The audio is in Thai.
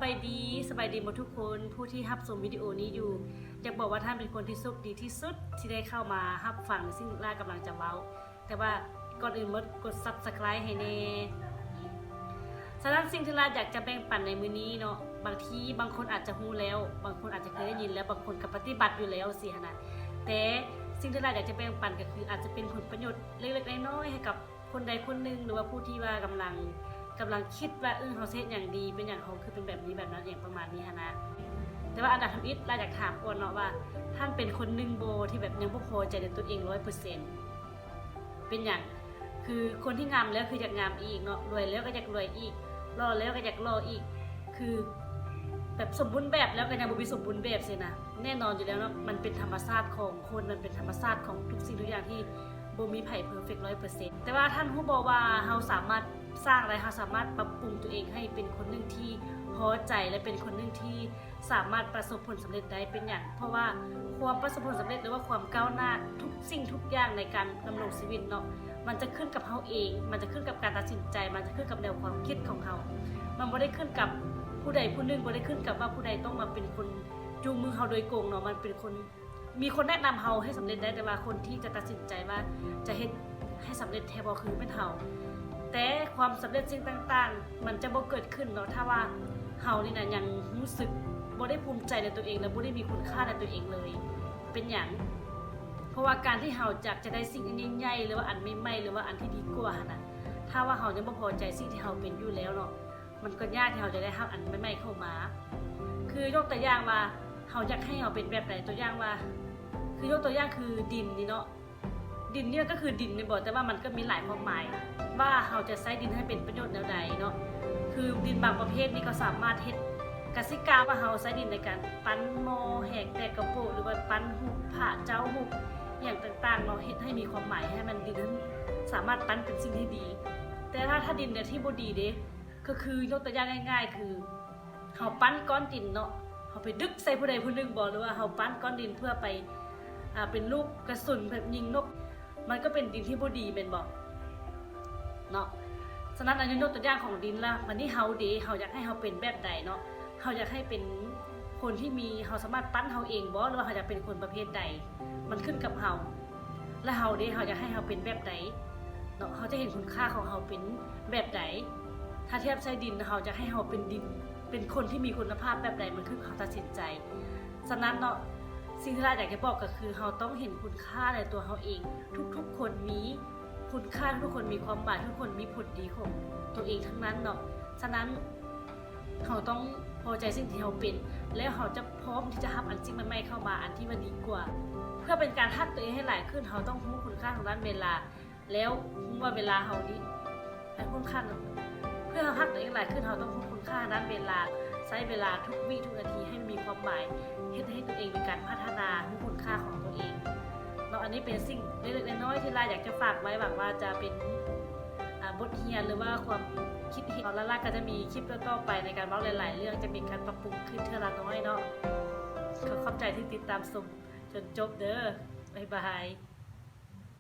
บายดีหมดทุกคนผู้ที่รับชมวิดีโอนี้อยู่อยากบอกว่าท่านเป็นคนที่โชคดีที่สุดที่ได้เข้ามารับฟังสิ่งที่ล่ากำลังจะเว้าแต่ว่าก่อนอื่นมดกด Subscribe ให้แน่ฉะนั้นสิ่งที่ล่าอยากจะแบ่งปันในมื้อนี้เนาะบางทีบางคนอาจจะรู้แล้วบางคนอาจจะเคยได้ยินแล้วบางคนก็ปฏิบัติอยู่แล้วสินะแต่สิ่งที่ล่าอยากจะแบ่งปันก็คืออาจจะเป็นผลประโยชน์เล็กๆน้อยๆให้กับคนใดคนหนึ่งหรือว่าผู้ที่ว่ากำลังคิดว่าเขาเฮ็ดอย่างดีเป็นอย่างเขาคือเป็นแบบนี้แบบนั้นอย่างประมาณนี้นะแต่ว่าอันดับทำอิฐเราอยากถามก่อนเนาะว่าท่านเป็นคนหนึ่งโบที่แบบยังบ่พอใจในตัวเอง 100% เป็นอย่างคือคนที่งามแล้วคืออยากงามอีกเนาะรวยแล้วก็อยากรวยอีกรอแล้วก็อยากรออีกคือแบบสมบูรณ์แบบแล้วก็ยังบ่มีสมบูรณ์แบบสินะแน่นอนอยู่แล้วเนาะมันเป็นธรรมชาติของคนมันเป็นธรรมชาติของทุกสิ่งทุกอย่างที่บ่มีไผเพอร์เฟค 100% แต่ว่าท่านฮู้บ่ว่าเฮาสามารถสร้างอะไรเฮาสามารถปรับปรุงตัวเองให้เป็นคนหนึ่งที่พอใจและเป็นคนหนึ่งที่สามารถประสบผลสำเร็จได้เป็นอย่างเพราะว่าความประสบผลสำเร็จหรือว่าความก้าวหน้าทุกสิ่งทุกอย่างในการดำรงชีวิตเนาะมันจะขึ้นกับเฮาเองมันจะขึ้นกับการตัดสินใจมันจะขึ้นกับแนวความคิดของเฮามันบ่ได้ขึ้นกับผู้ใดผู้หนึ่งบ่ได้ขึ้นกับว่าผู้ใดต้องมาเป็นคนจูงมือเฮาโดยโกงเนาะมันเป็นคนมีคนแนะนำเฮาให้สำเร็จได้แต่ว่าคนที่จะตัดสินใจว่าจะเฮ็ดให้สำเร็จแท้บ่คือเป็นเฮาแต่ความสำเร็จสิ่งต่างๆมันจะบ่เกิดขึ้นเนาะถ้าว่าเฮานี่นะยังรู้สึกบ่ได้ภูมิใจในตัวเองและบ่ได้มีคุณค่าในตัวเองเลยเป็นหยังเพราะว่าการที่เฮาจะได้สิ่งอันใหญ่ๆหรือว่าอันใหม่ๆหรือว่าอันที่ดีกว่าน่ะถ้าว่าเฮายังบ่พอใจสิ่งที่เฮาเป็นอยู่แล้วเนาะมันก็ยากที่เฮาจะได้รับอันใหม่ๆเข้ามาคือยกตัวอย่างว่าเฮาอยากให้เฮาเป็นแบบใดตัวอย่างว่าคือยกตัวอย่างคือดินนี่เนาะดินเนี่ยก็คือดินนี่บ่แต่ว่ามันก็มีหลายความหมายว่าเฮาจะใช้ดินให้เป็นประโยชน์แนวใดเนาะคือดินบางประเภทนี่ก็สามารถเฮ็ดกสิกรรมว่าเฮาใช้ดินในการปั้นหม้อแหกแตกกระโปะหรือว่าปั้นหุบผ้าเจ้าหุบอย่างต่างๆเนาะเฮ็ดให้มีความหมายให้มันดินนั้นสามารถปั้นเป็นสิ่งที่ดีแต่ถ้าดินเนี่ยที่บ่ดีเด้ก็คือยกตัวอย่างง่ายๆคือเฮาปั้นก้อนดินเนาะเฮาไปดึกใส่ผู้ใดผู้หนึ่งบ่หรือว่าเฮาปั้นก้อนดินเพื่อไปเป็นลูกกระสุนแบบยิงนกมันก็เป็นดินที่บ่ดีแม่นบ่เนาะฉะนั้นอันนี้ยกตัวอย่างของดินละมันนี่เฮาเด้เฮาอยากให้เฮาเป็นแบบใดเนาะเฮาอยากให้เป็นคนที่มีเฮาสามารถปั้นเฮาเองบ่หรือว่าเฮาอยากเป็นคนประเภทใดมันขึ้นกับเฮาและเฮาเด้เฮาอยากให้เฮาเป็นแบบใดเนาะเฮาจะเห็นคุณค่าของเฮาเป็นแบบใดถ้าเทียบใช้ดินเฮาจะให้เฮาเป็นดินเป็นคนที่มีคุณภาพแบบใดมันขึ้นกับเฮาตัดสินใจฉะนั้นเนาะสิ่งที่เราอยากจะบอกก็คือเฮาต้องเห็นคุณค่าในตัวเฮาเองทุกๆคนมีคุณค่าทุกคนมีความหมายทุกคนมีผลดีของตัวเองทั้งนั้นเนาะฉะนั้นเฮาต้องพอใจสิ่งที่เฮาเป็นแล้วเฮาจะพร้อมที่จะรับอันจริงใหม่ๆเข้ามาอันที่มันดีกว่าเพื่อเป็นการทักตัวเองให้หลายขึ้นเฮาต้องรู้คุณค่าของด้านเวลาแล้วรู้ว่าเวลาเฮานี้ให้คุณค่าเพื่อทักตัวเองหลายขึ้นเฮาต้องรู้คุณค่าด้านเวลาใช้เวลาทุกวิทุกนาทีให้มีความหมายเฮ็ดให้ตัวเองมีการพัฒนารู้คุณค่าของตัวเองเนาะอันนี้เป็นสิ่งเล็กๆน้อยๆที่ลาอยากจะฝากไว้หวังว่าจะเป็นบทเรียนหรือว่าความคิดเห็นของลาก็จะมีคลิปต่อๆไปในการเล่าหลายๆเรื่องจะมีการปรับปรุงขึ้นเท่าละน้อยเนาะขอบใจที่ติดตามชมจนจบเด้อบ๊ายบาย